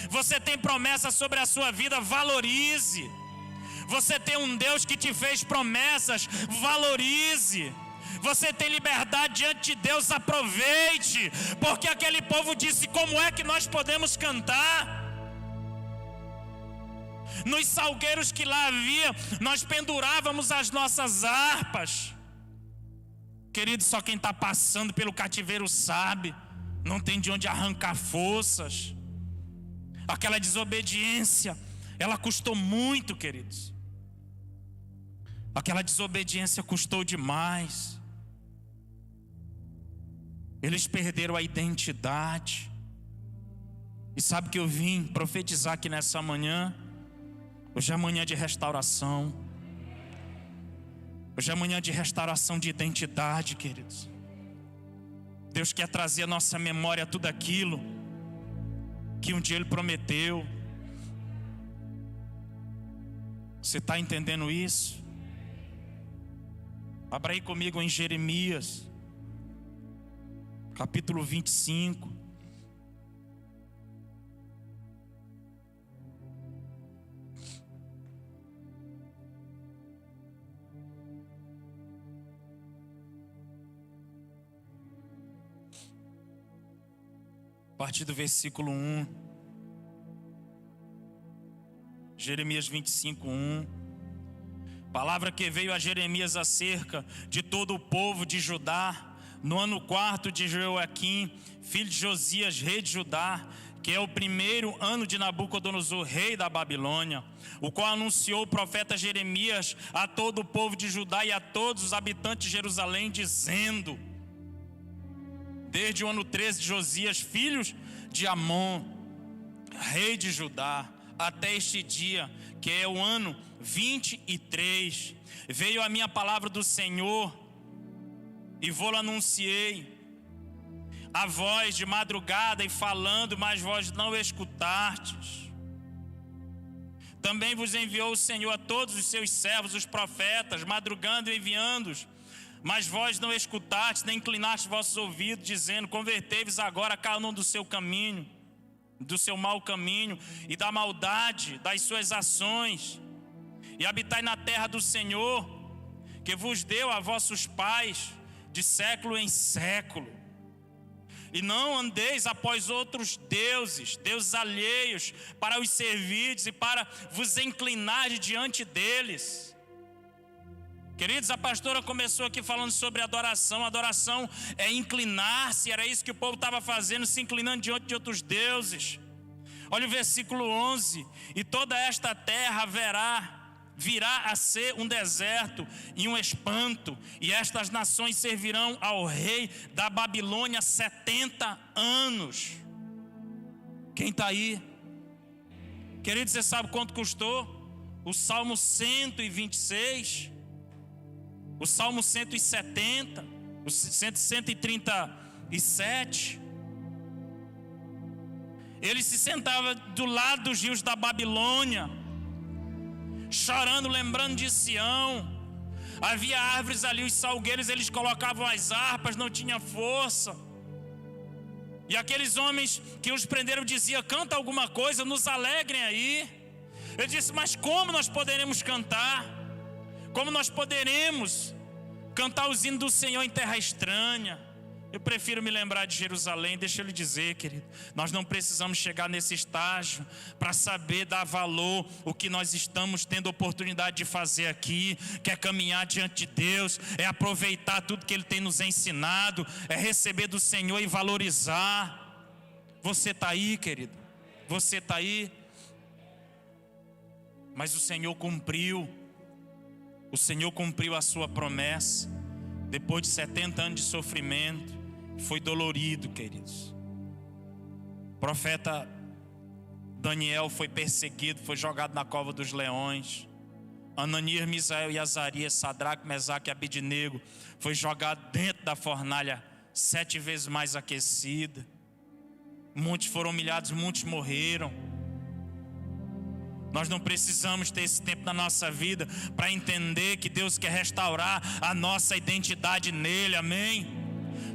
Você tem promessa sobre a sua vida, valorize. Você tem um Deus que te fez promessas, valorize. Você tem liberdade diante de Deus, aproveite. Porque aquele povo disse: como é que nós podemos cantar? Nos salgueiros que lá havia, nós pendurávamos as nossas harpas. Querido, só quem está passando pelo cativeiro sabe. Não tem de onde arrancar forças. Aquela desobediência, ela custou muito, queridos. Aquela desobediência custou demais. Eles perderam a identidade. E sabe que eu vim profetizar aqui nessa manhã? Hoje é manhã de restauração. Hoje é manhã de restauração de identidade, queridos. Deus quer trazer à nossa memória tudo aquilo que um dia Ele prometeu. Você está entendendo isso? Abra aí comigo em Jeremias, capítulo 25. a partir do versículo 1. Jeremias 25:1. Palavra que veio a Jeremias acerca de todo o povo de Judá, no ano 4 de Joaquim, filho de Josias, rei de Judá, que é o primeiro ano de Nabucodonosor, rei da Babilônia, o qual anunciou o profeta Jeremias a todo o povo de Judá e a todos os habitantes de Jerusalém, dizendo: desde o ano 13 de Josias, filhos de Amon, rei de Judá, até este dia, que é o ano 23, veio a minha palavra do Senhor, e vou-la anunciei a voz de madrugada e falando, mas vós não escutastes. Também vos enviou o Senhor a todos os seus servos, os profetas, madrugando e enviando-os, mas vós não escutastes, nem inclinastes vossos ouvidos, dizendo: convertei-vos agora a cada um do seu caminho, do seu mau caminho e da maldade das suas ações, e habitai na terra do Senhor, que vos deu a vossos pais de século em século. E não andeis após outros deuses, deuses alheios, para os servirdes e para vos inclinar diante deles. Queridos, a pastora começou aqui falando sobre adoração. Adoração é inclinar-se, era isso que o povo estava fazendo, se inclinando diante de outros deuses. Olha o versículo 11: e toda esta terra virá a ser um deserto e um espanto, e estas nações servirão ao rei da Babilônia 70 anos. Quem está aí? Querido, você sabe quanto custou? O Salmo 126, o Salmo 170, o 137. Ele se sentava do lado dos rios da Babilônia, chorando, lembrando de Sião. Havia árvores ali, os salgueiros, eles colocavam as harpas, não tinha força. E aqueles homens que os prenderam diziam: canta alguma coisa, nos alegrem aí. Ele disse: mas como nós poderemos cantar? Como nós poderemos cantar os hinos do Senhor em terra estranha? Eu prefiro me lembrar de Jerusalém. Deixa eu lhe dizer, querido, nós não precisamos chegar nesse estágio para saber dar valor o que nós estamos tendo oportunidade de fazer aqui, que é caminhar diante de Deus, é aproveitar tudo que Ele tem nos ensinado, é receber do Senhor e valorizar. Você está aí, querido? Você está aí? Mas o Senhor cumpriu a sua promessa. Depois de 70 anos de sofrimento, foi dolorido, queridos. O profeta Daniel foi perseguido, foi jogado na cova dos leões. Ananias, Misael e Azarias, Sadraque, Mesaque e Abednego, foi jogado dentro da fornalha 7 vezes mais aquecida. Muitos foram humilhados, muitos morreram. Nós não precisamos ter esse tempo na nossa vida para entender que Deus quer restaurar a nossa identidade nele, amém?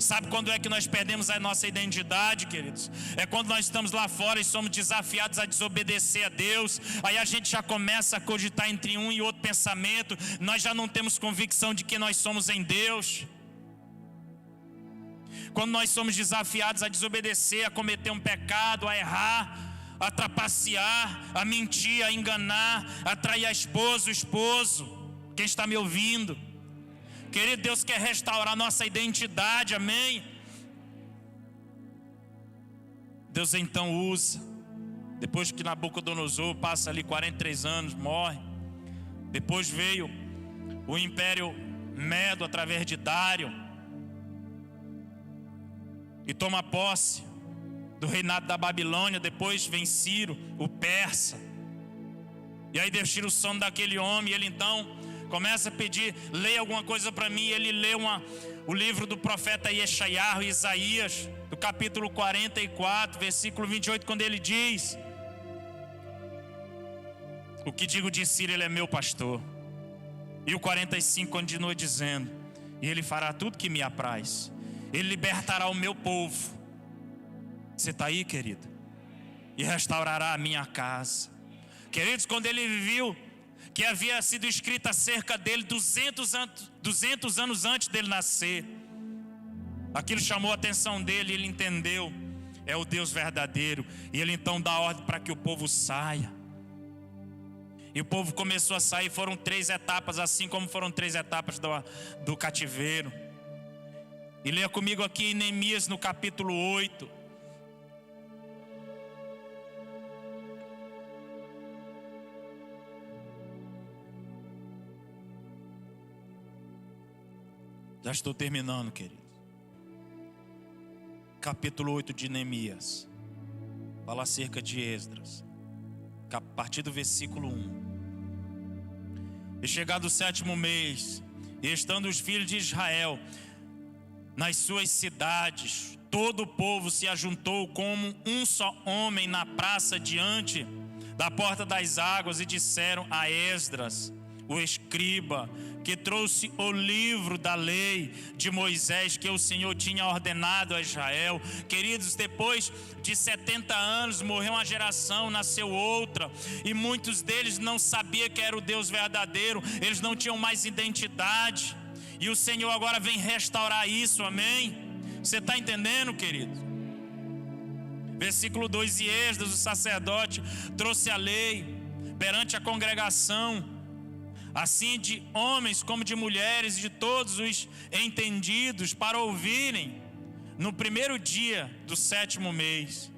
Sabe quando é que nós perdemos a nossa identidade, queridos? É quando nós estamos lá fora e somos desafiados a desobedecer a Deus. Aí a gente já começa a cogitar entre um e outro pensamento. Nós já não temos convicção de que nós somos em Deus. Quando nós somos desafiados a desobedecer, a cometer um pecado, a errar, a trapacear, a mentir, a enganar, a trair a esposa, o esposo. Quem está me ouvindo? Querido, Deus quer restaurar nossa identidade, amém? Deus então usa, depois que Nabucodonosor passa ali 43 anos, morre. Depois veio o Império Medo através de Dário e toma posse do reinado da Babilônia. Depois vem Ciro, o persa. E aí Deus tira o sono daquele homem, e ele então começa a pedir: leia alguma coisa para mim. Ele lê o livro do profeta Yeshayahu, Isaías, do capítulo 44, versículo 28, quando ele diz: o que digo de Ciro, ele é meu pastor. E o 45 continua dizendo: e ele fará tudo que me apraz, ele libertará o meu povo. Você está aí, querido? E restaurará a minha casa. Queridos, quando ele viu que havia sido escrita acerca dele 200 anos antes dele nascer, aquilo chamou a atenção dele, ele entendeu. é o Deus verdadeiro. E ele então dá ordem para que o povo saia. E o povo começou a sair. Foram 3 etapas, assim como foram 3 etapas do cativeiro. E leia comigo aqui em Neemias, no capítulo 8. Já estou terminando, querido. Capítulo 8 de Neemias. Fala acerca de Esdras. A partir do versículo 1. E chegado o 7º mês, e estando os filhos de Israel nas suas cidades, todo o povo se ajuntou como um só homem na praça diante da porta das águas, e disseram a Esdras, o escriba, que trouxe o livro da lei de Moisés, que o Senhor tinha ordenado a Israel. Queridos, depois de 70 anos morreu uma geração, nasceu outra, e muitos deles não sabiam que era o Deus verdadeiro, eles não tinham mais identidade, e o Senhor agora vem restaurar isso, amém? Você está entendendo, querido? Versículo 2: e Esdras, o sacerdote, trouxe a lei perante a congregação, assim de homens como de mulheres, e de todos os entendidos, para ouvirem no 1º dia do 7º mês.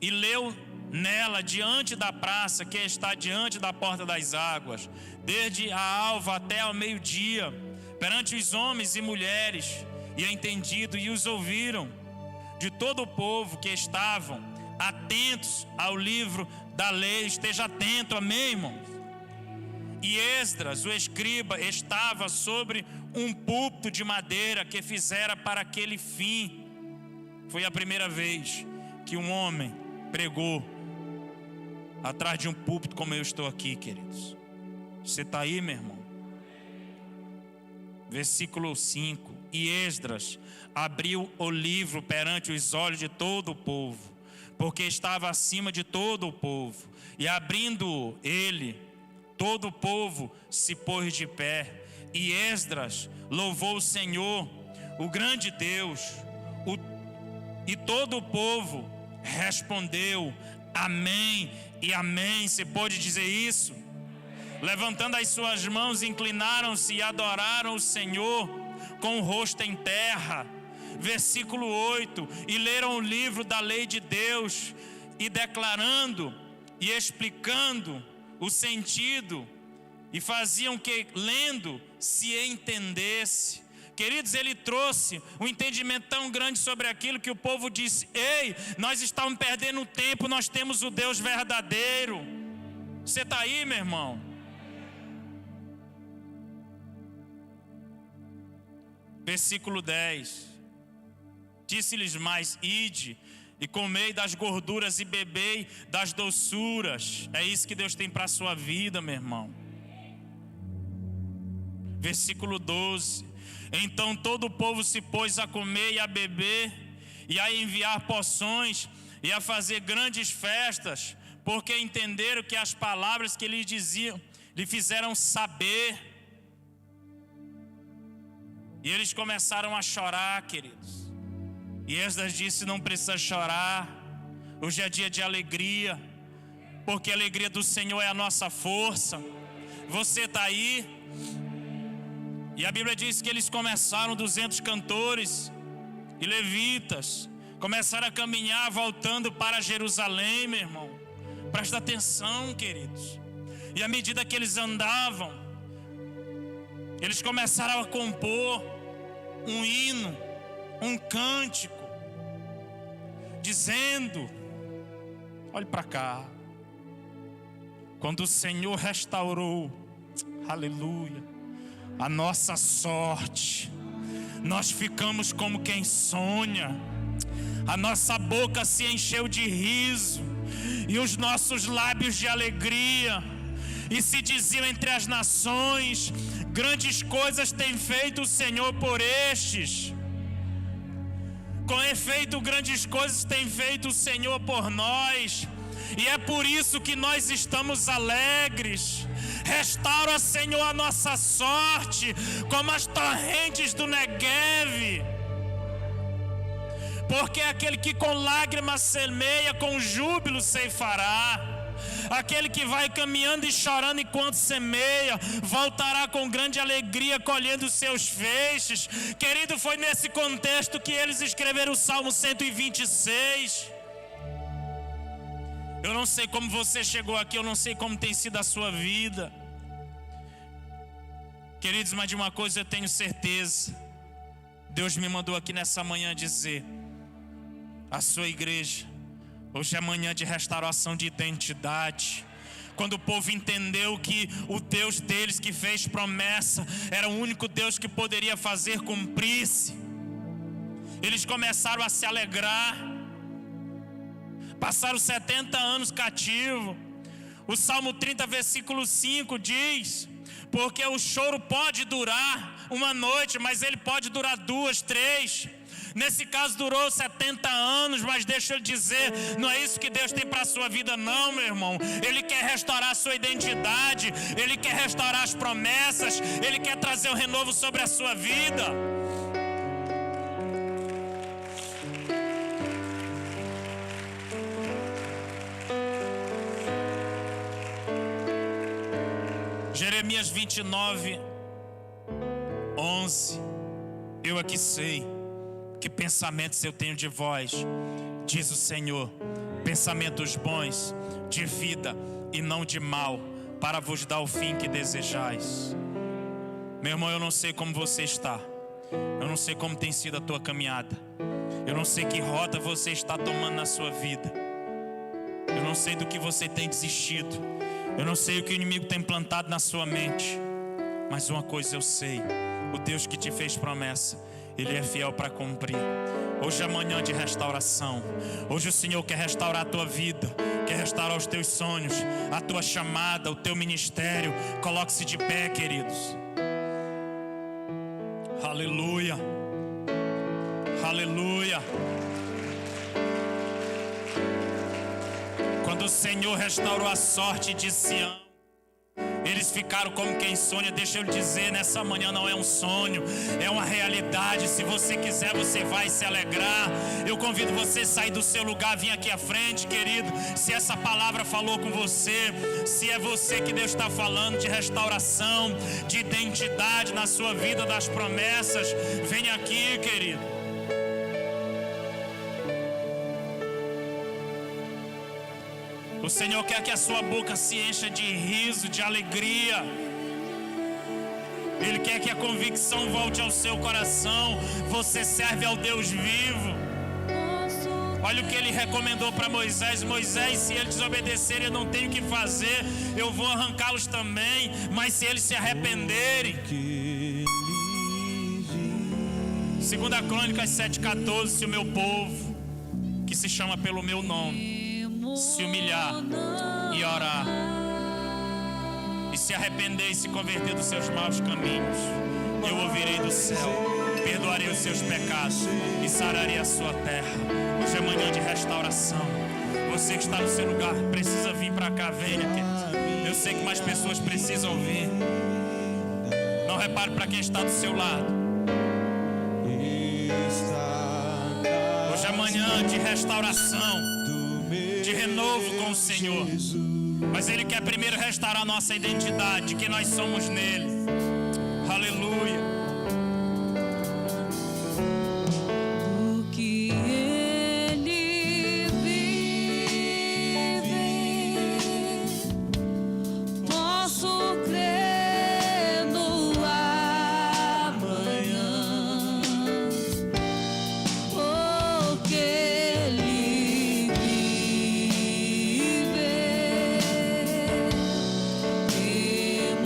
E leu nela diante da praça que está diante da porta das águas, desde a alva até ao meio-dia, perante os homens e mulheres e entendidos, e os ouviram de todo o povo que estavam atentos ao livro da lei. Esteja atento, amém, irmãos? E Esdras, o escriba, estava sobre um púlpito de madeira que fizera para aquele fim. Foi a primeira vez que um homem pregou atrás de um púlpito como eu estou aqui, queridos. Você está aí, meu irmão? Versículo 5: e Esdras abriu o livro perante os olhos de todo o povo, porque estava acima de todo o povo. E abrindo ele, todo o povo se pôs de pé, e Esdras louvou o Senhor, o grande Deus, e todo o povo respondeu amém e amém. Você pode dizer isso? Levantando as suas mãos, inclinaram-se e adoraram o Senhor com o rosto em terra. Versículo 8: e leram o livro da lei de Deus, e declarando e explicando o sentido, e faziam que lendo se entendesse. Queridos, ele trouxe um entendimento tão grande sobre aquilo que o povo disse: ei, nós estamos perdendo tempo, nós temos o Deus verdadeiro. Você está aí, meu irmão? Versículo 10: disse-lhes mais: ide e comei das gorduras e bebei das doçuras. É isso que Deus tem para a sua vida, meu irmão. Versículo 12: então todo o povo se pôs a comer e a beber, e a enviar poções, e a fazer grandes festas, porque entenderam que as palavras que ele diziam lhe fizeram saber. E eles começaram a chorar, queridos. E Esdras disse: não precisa chorar, hoje é dia de alegria, porque a alegria do Senhor é a nossa força. Você está aí? E a Bíblia diz que eles começaram, 200 cantores e levitas, começaram a caminhar voltando para Jerusalém, meu irmão. Presta atenção, queridos. E à medida que eles andavam, eles começaram a compor um hino, um cântico, dizendo: olhe para cá, quando o Senhor restaurou, aleluia, a nossa sorte, nós ficamos como quem sonha, a nossa boca se encheu de riso e os nossos lábios de alegria, e se diziam entre as nações: grandes coisas tem feito o Senhor por estes. Com efeito, grandes coisas tem feito o Senhor por nós, e é por isso que nós estamos alegres. Restaura, Senhor, a nossa sorte, como as torrentes do Negueve. porque aquele que com lágrimas semeia, com júbilo ceifará. Aquele que vai caminhando e chorando enquanto semeia, voltará com grande alegria colhendo os seus feixes. Querido, foi nesse contexto que eles escreveram o Salmo 126. Eu não sei como você chegou aqui, eu não sei como tem sido a sua vida. Queridos, mas de uma coisa eu tenho certeza. Deus me mandou aqui nessa manhã dizer: a sua igreja, hoje é manhã de restauração de identidade. Quando o povo entendeu que o Deus deles, que fez promessa, era o único Deus que poderia fazer cumprir-se, eles começaram a se alegrar. Passaram 70 anos cativo. O Salmo 30, versículo 5 diz: porque o choro pode durar uma noite, mas ele pode durar 2, 3. Nesse caso durou 70 anos, mas deixa eu dizer, não é isso que Deus tem para a sua vida não, meu irmão. Ele quer restaurar a sua identidade, Ele quer restaurar as promessas, Ele quer trazer um renovo sobre a sua vida. Jeremias 29, 11. Eu aqui sei que pensamentos eu tenho de vós, diz o Senhor, pensamentos bons, de vida e não de mal, para vos dar o fim que desejais. Meu irmão, eu não sei como você está, eu não sei como tem sido a tua caminhada, eu não sei que rota você está tomando na sua vida, eu não sei do que você tem desistido, eu não sei o que o inimigo tem plantado na sua mente, mas uma coisa eu sei: o Deus que te fez promessa, Ele é fiel para cumprir. Hoje é manhã de restauração. Hoje o Senhor quer restaurar a tua vida, quer restaurar os teus sonhos, a tua chamada, o teu ministério. Coloque-se de pé, queridos. Aleluia. Aleluia. Quando o Senhor restaurou a sorte de Sião, eles ficaram como quem sonha. Deixa eu dizer, nessa manhã não é um sonho, é uma realidade. Se você quiser, você vai se alegrar. Eu convido você a sair do seu lugar, vir aqui à frente, querido. Se essa palavra falou com você, se é você que Deus está falando de restauração, de identidade na sua vida, das promessas, venha aqui, querido. O Senhor quer que a sua boca se encha de riso, de alegria. Ele quer que a convicção volte ao seu coração. Você serve ao Deus vivo. Olha o que ele recomendou para Moisés: Moisés, se eles desobedecerem, eu não tenho o que fazer, eu vou arrancá-los também, mas se eles se arrependerem. 2 Crônicas 7,14: se o meu povo, que se chama pelo meu nome, se humilhar e orar, e se arrepender e se converter dos seus maus caminhos, eu ouvirei do céu, perdoarei os seus pecados e sararei a sua terra. Hoje é manhã de restauração. Você que está no seu lugar precisa vir para cá, venha, querido. Eu sei que mais pessoas precisam vir. Não repare para quem está do seu lado. Hoje é manhã de restauração, de renovo com o Senhor. Mas Ele quer primeiro restaurar nossa identidade, que nós somos nele. Aleluia.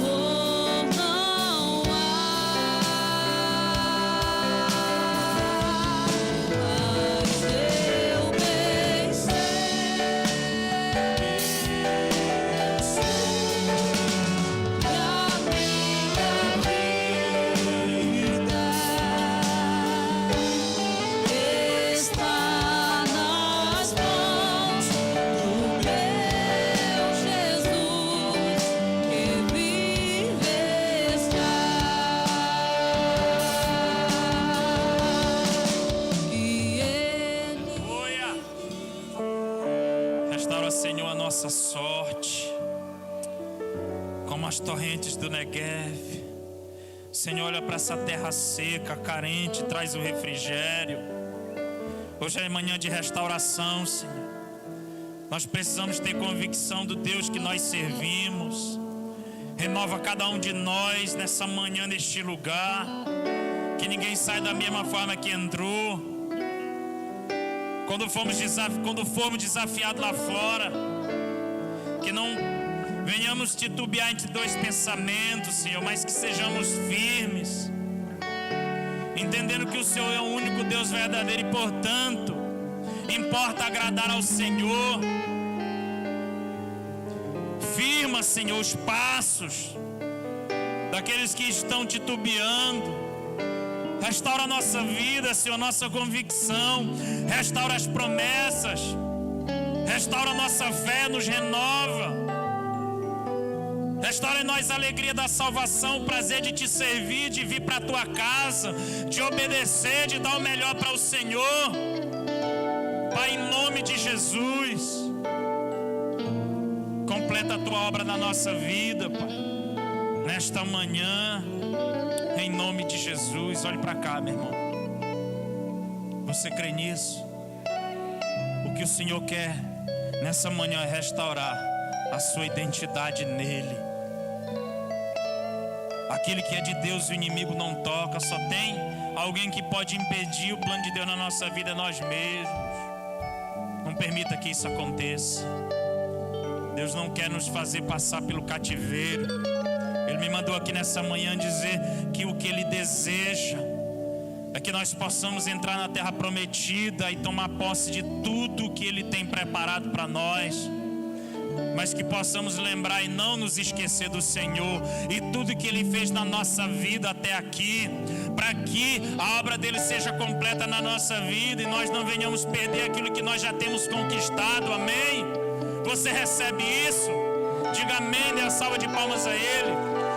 Oh,
nossa sorte, como as torrentes do Negev. Senhor, olha para essa terra seca, carente, traz o refrigério. Hoje é manhã de restauração, Senhor. Nós precisamos ter convicção do Deus que nós servimos. Renova cada um de nós nessa manhã, neste lugar. Que ninguém saia da mesma forma que entrou. Quando formos desafiados lá fora, que não venhamos titubear entre dois pensamentos, Senhor, mas que sejamos firmes, entendendo que o Senhor é o único Deus verdadeiro e, portanto, importa agradar ao Senhor. Firma, Senhor, os passos daqueles que estão titubeando. Restaura a nossa vida, Senhor, nossa convicção. Restaura as promessas. Restaura a nossa fé, nos renova. Restaura em nós a alegria da salvação, o prazer de te servir, de vir para a tua casa, de obedecer, de dar o melhor para o Senhor. Pai, em nome de Jesus, completa a tua obra na nossa vida, Pai, nesta manhã, em nome de Jesus. Olhe para cá, meu irmão. Você crê nisso? O que o Senhor quer nessa manhã é restaurar a sua identidade nele. Aquele que é de Deus o inimigo não toca. Só tem alguém que pode impedir o plano de Deus na nossa vida, nós mesmos. Não permita que isso aconteça. Deus não quer nos fazer passar pelo cativeiro. Ele me mandou aqui nessa manhã dizer que o que Ele deseja é que nós possamos entrar na terra prometida e tomar posse de tudo que Ele tem preparado para nós, mas que possamos lembrar e não nos esquecer do Senhor e tudo que Ele fez na nossa vida até aqui, para que a obra dele seja completa na nossa vida e nós não venhamos perder aquilo que nós já temos conquistado. Amém? Você recebe isso? Diga amém, dê a salva de palmas a Ele.